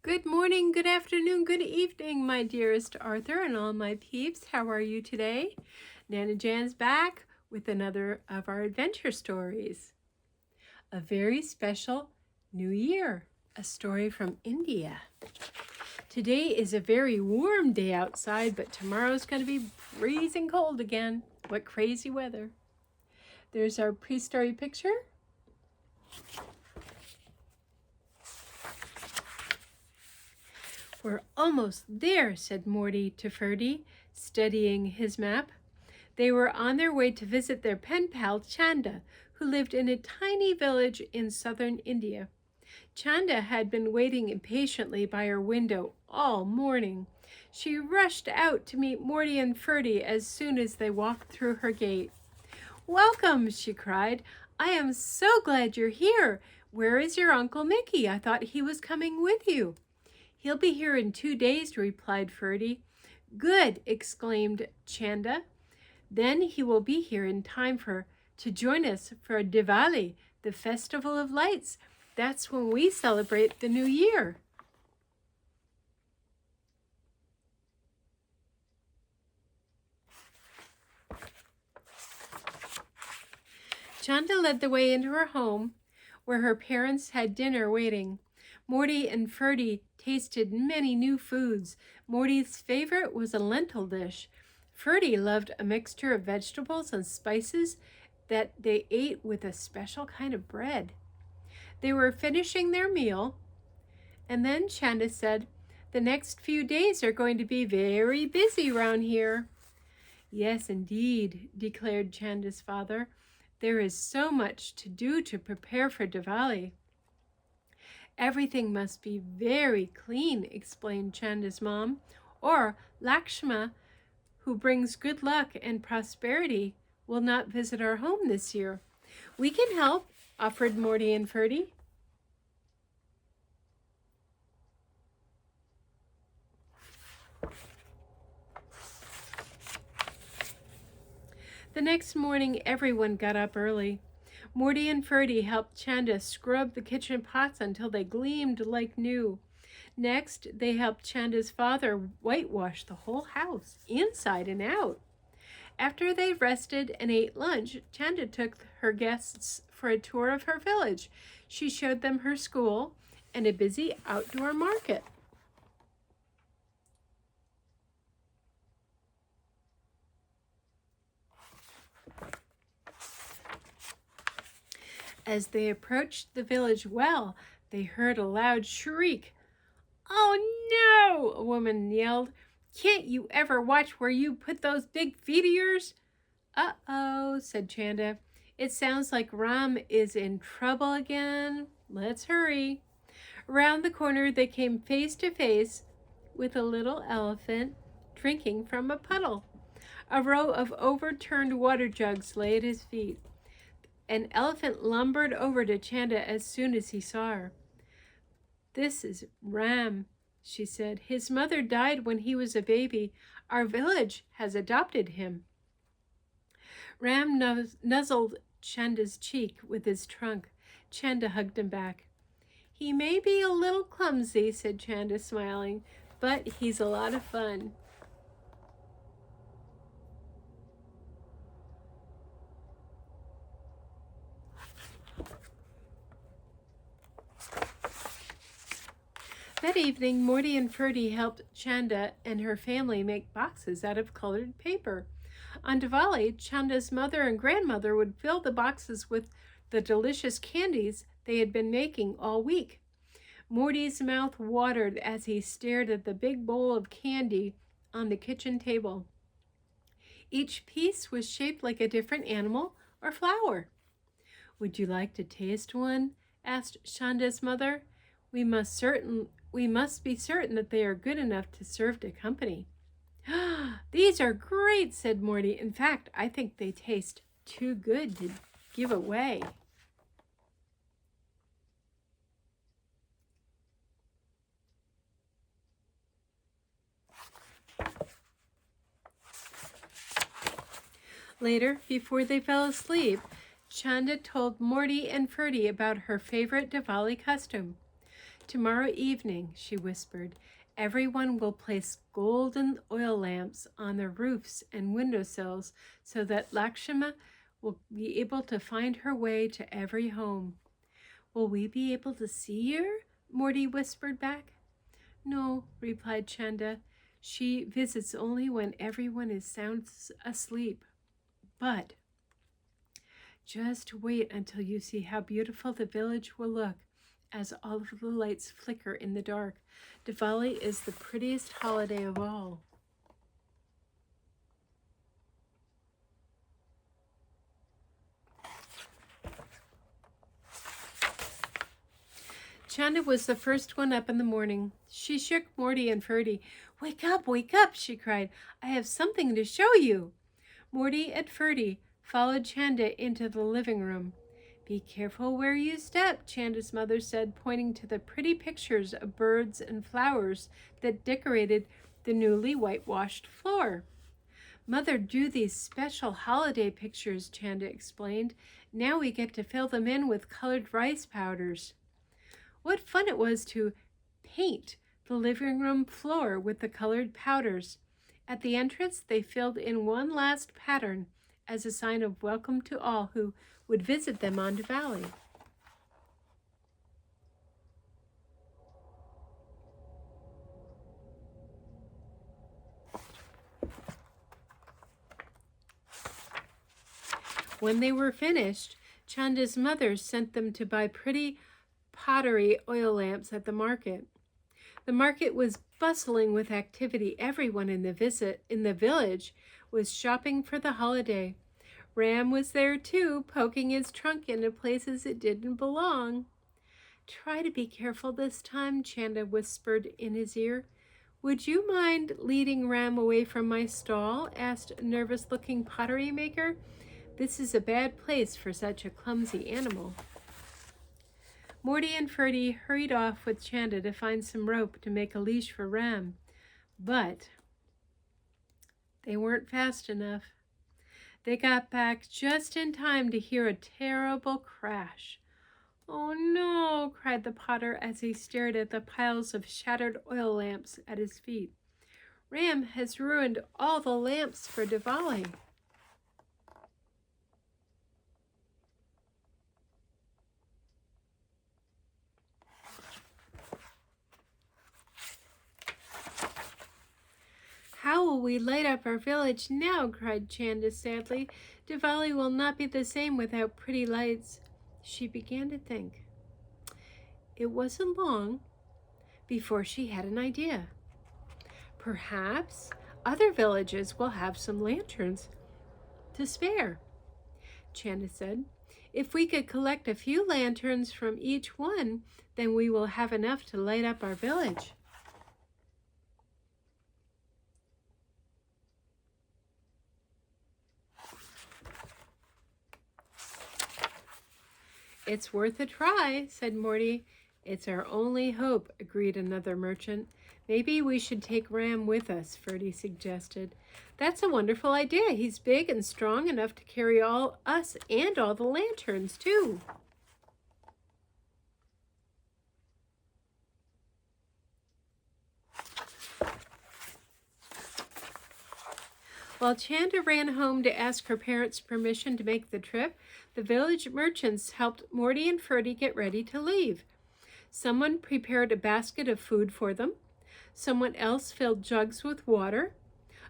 Good morning, good afternoon, good evening, my dearest Arthur and all my peeps. How are you today? Nana Jan's back with another of our adventure stories. A very special new year, a story from India. Today is a very warm day outside, but tomorrow's going to be freezing cold again. What crazy weather. There's our pre-story picture. We're almost there, said Morty to Ferdie, studying his map. They were on their way to visit their pen pal Chanda, who lived in a tiny village in southern India. Chanda had been waiting impatiently by her window all morning. She rushed out to meet Morty and Ferdie as soon as they walked through her gate. "Welcome," she cried. "I am so glad you're here. Where is your Uncle Mickey? I thought he was coming with you." "He'll be here in 2 days," replied Ferdie. "Good," exclaimed Chanda. "Then he will be here in time to join us for Diwali, the Festival of Lights. That's when we celebrate the new year." Chanda led the way into her home, where her parents had dinner waiting. Morty and Ferdie tasted many new foods. Morty's favorite was a lentil dish. Ferdie loved a mixture of vegetables and spices that they ate with a special kind of bread. They were finishing their meal, and then Chanda said, "The next few days are going to be very busy round here." "Yes, indeed," declared Chanda's father. "There is so much to do to prepare for Diwali." "Everything must be very clean," explained Chanda's mom, "or Lakshma, who brings good luck and prosperity, will not visit our home this year." "We can help," offered Morty and Ferdie. The next morning, everyone got up early. Morty and Ferdie helped Chanda scrub the kitchen pots until they gleamed like new. Next, they helped Chanda's father whitewash the whole house, inside and out. After they rested and ate lunch, Chanda took her guests for a tour of her village. She showed them her school and a busy outdoor market. As they approached the village well, they heard a loud shriek. "Oh no!" a woman yelled. "Can't you ever watch where you put those big feet of yours?" "Uh-oh," said Chanda. "It sounds like Ram is in trouble again. Let's hurry." Around the corner, they came face to face with a little elephant drinking from a puddle. A row of overturned water jugs lay at his feet. An elephant lumbered over to Chanda as soon as he saw her. "This is Ram," she said. "His mother died when he was a baby. Our village has adopted him." Ram nuzzled Chanda's cheek with his trunk. Chanda hugged him back. "He may be a little clumsy," said Chanda, smiling, "but he's a lot of fun." That evening, Morty and Ferdie helped Chanda and her family make boxes out of colored paper. On Diwali, Chanda's mother and grandmother would fill the boxes with the delicious candies they had been making all week. Morty's mouth watered as he stared at the big bowl of candy on the kitchen table. Each piece was shaped like a different animal or flower. "Would you like to taste one?" asked Chanda's mother. We must be certain that they are good enough to serve to company." "These are great," said Morty. "In fact, I think they taste too good to give away." Later, before they fell asleep, Chanda told Morty and Ferdie about her favorite Diwali custom. Tomorrow evening, she whispered, everyone will place golden oil lamps on their roofs and windowsills so that Lakshma will be able to find her way to every home. Will we be able to see her? Morty whispered back. No, replied Chanda. She visits only when everyone is sound asleep. But just wait until you see how beautiful the village will look as all of the lights flicker in the dark. Diwali is the prettiest holiday of all. Chanda was the first one up in the morning. She shook Morty and Ferdie. Wake up, she cried. I have something to show you. Morty and Ferdie followed Chanda into the living room. Be careful where you step, Chanda's mother said, pointing to the pretty pictures of birds and flowers that decorated the newly whitewashed floor. Mother drew these special holiday pictures, Chanda explained. Now we get to fill them in with colored rice powders. What fun it was to paint the living room floor with the colored powders. At the entrance, they filled in one last pattern as a sign of welcome to all who would visit them on Diwali. When they were finished, Chanda's mother sent them to buy pretty pottery oil lamps at the market. The market was bustling with activity. Everyone in the village was shopping for the holiday. Ram was there too, poking his trunk into places it didn't belong. Try to be careful this time, Chanda whispered in his ear. Would you mind leading Ram away from my stall? Asked a nervous-looking pottery maker. This is a bad place for such a clumsy animal. Morty and Ferdie hurried off with Chanda to find some rope to make a leash for Ram, but they weren't fast enough. They got back just in time to hear a terrible crash. Oh no, cried the potter as he stared at the piles of shattered oil lamps at his feet. Ram has ruined all the lamps for Diwali. How will we light up our village now? Cried Chanda sadly. Diwali will not be the same without pretty lights. She began to think. It wasn't long before she had an idea. Perhaps other villages will have some lanterns to spare, Chanda said. If we could collect a few lanterns from each one, then we will have enough to light up our village. It's worth a try, said Morty. It's our only hope, agreed another merchant. Maybe we should take Ram with us, Ferdie suggested. That's a wonderful idea. He's big and strong enough to carry all us and all the lanterns, too. While Chanda ran home to ask her parents' permission to make the trip, the village merchants helped Morty and Ferdie get ready to leave. Someone prepared a basket of food for them. Someone else filled jugs with water.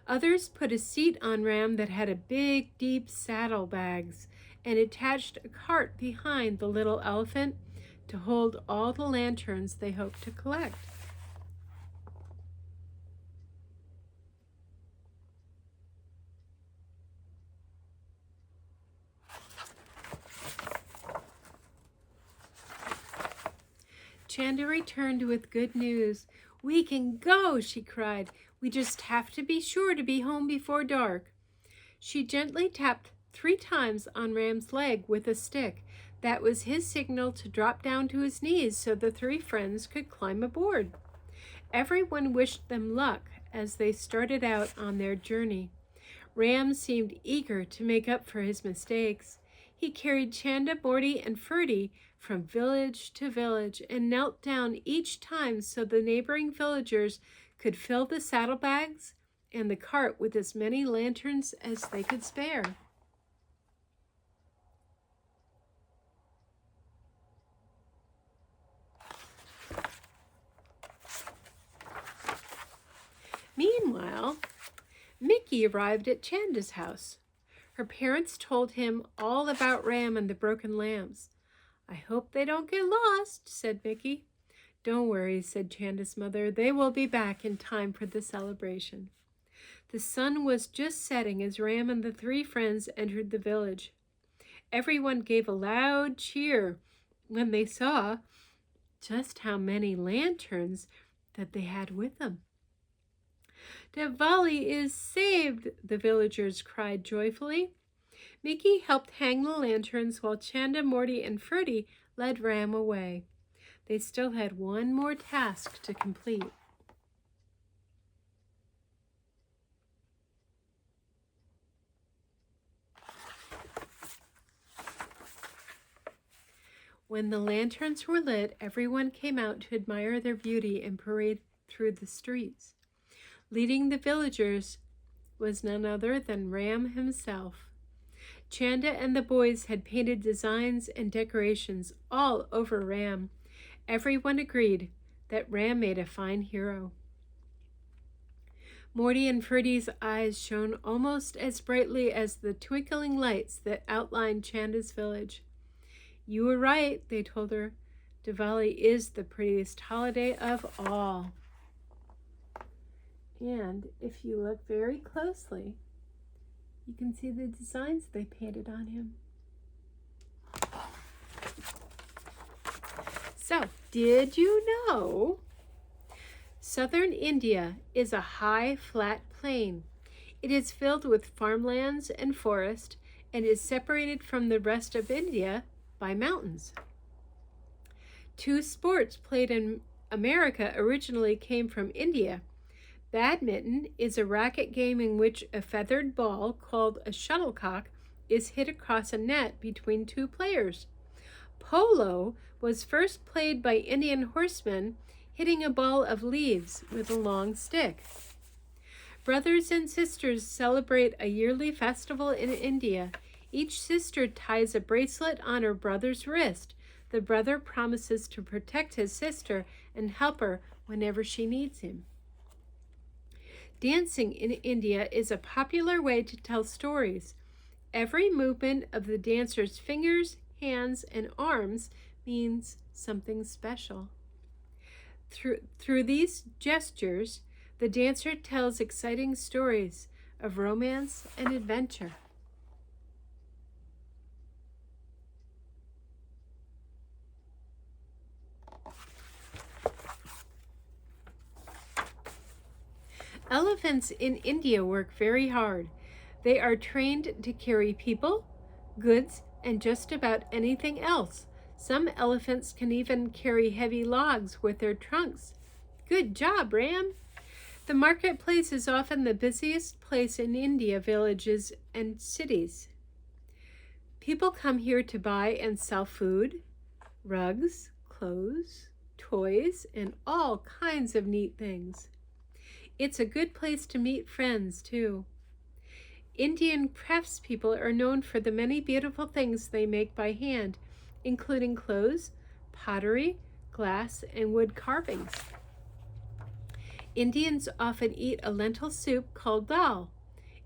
Others put a seat on Ram that had a big, deep saddlebags and attached a cart behind the little elephant to hold all the lanterns they hoped to collect. Chanda returned with good news. We can go, she cried. We just have to be sure to be home before dark. She gently tapped 3 times on Ram's leg with a stick. That was his signal to drop down to his knees so the 3 friends could climb aboard. Everyone wished them luck as they started out on their journey. Ram seemed eager to make up for his mistakes. He carried Chanda, Morty, and Ferdie from village to village and knelt down each time so the neighboring villagers could fill the saddlebags and the cart with as many lanterns as they could spare. Meanwhile, Mickey arrived at Chanda's house. Her parents told him all about Ram and the broken lambs. "I hope they don't get lost," said Mickey. "Don't worry," said Chanda's mother. "They will be back in time for the celebration." The sun was just setting as Ram and the three friends entered the village. Everyone gave a loud cheer when they saw just how many lanterns that they had with them. "Diwali is saved!" the villagers cried joyfully. Mickey helped hang the lanterns while Chanda, Morty, and Ferdie led Ram away. They still had one more task to complete. When the lanterns were lit, everyone came out to admire their beauty and parade through the streets. Leading the villagers was none other than Ram himself. Chanda and the boys had painted designs and decorations all over Ram. Everyone agreed that Ram made a fine hero. Morty and Ferdie's eyes shone almost as brightly as the twinkling lights that outlined Chanda's village. "You were right," they told her. "Diwali is the prettiest holiday of all." And if you look very closely, you can see the designs they painted on him. So, did you know southern India is a high, flat plain? It is filled with farmlands and forest and is separated from the rest of India by mountains. Two sports played in America originally came from India. Badminton is a racket game in which a feathered ball called a shuttlecock is hit across a net between two players. Polo was first played by Indian horsemen hitting a ball of leaves with a long stick. Brothers and sisters celebrate a yearly festival in India. Each sister ties a bracelet on her brother's wrist. The brother promises to protect his sister and help her whenever she needs him. Dancing in India is a popular way to tell stories. Every movement of the dancer's fingers, hands, and arms means something special. Through these gestures, the dancer tells exciting stories of romance and adventure. Elephants in India work very hard. They are trained to carry people, goods, and just about anything else. Some elephants can even carry heavy logs with their trunks. Good job, Ram! The marketplace is often the busiest place in India, villages and cities. People come here to buy and sell food, rugs, clothes, toys, and all kinds of neat things. It's a good place to meet friends, too. Indian craftspeople are known for the many beautiful things they make by hand, including clothes, pottery, glass, and wood carvings. Indians often eat a lentil soup called dal.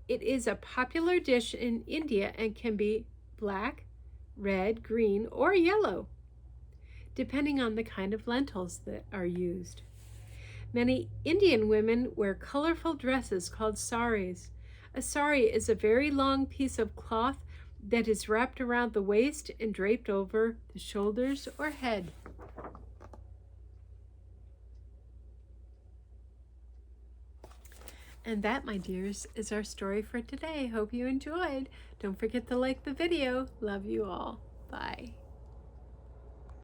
It is a popular dish in India and can be black, red, green, or yellow, depending on the kind of lentils that are used. Many Indian women wear colorful dresses called saris. A sari is a very long piece of cloth that is wrapped around the waist and draped over the shoulders or head. And that, my dears, is our story for today. Hope you enjoyed. Don't forget to like the video. Love you all. Bye.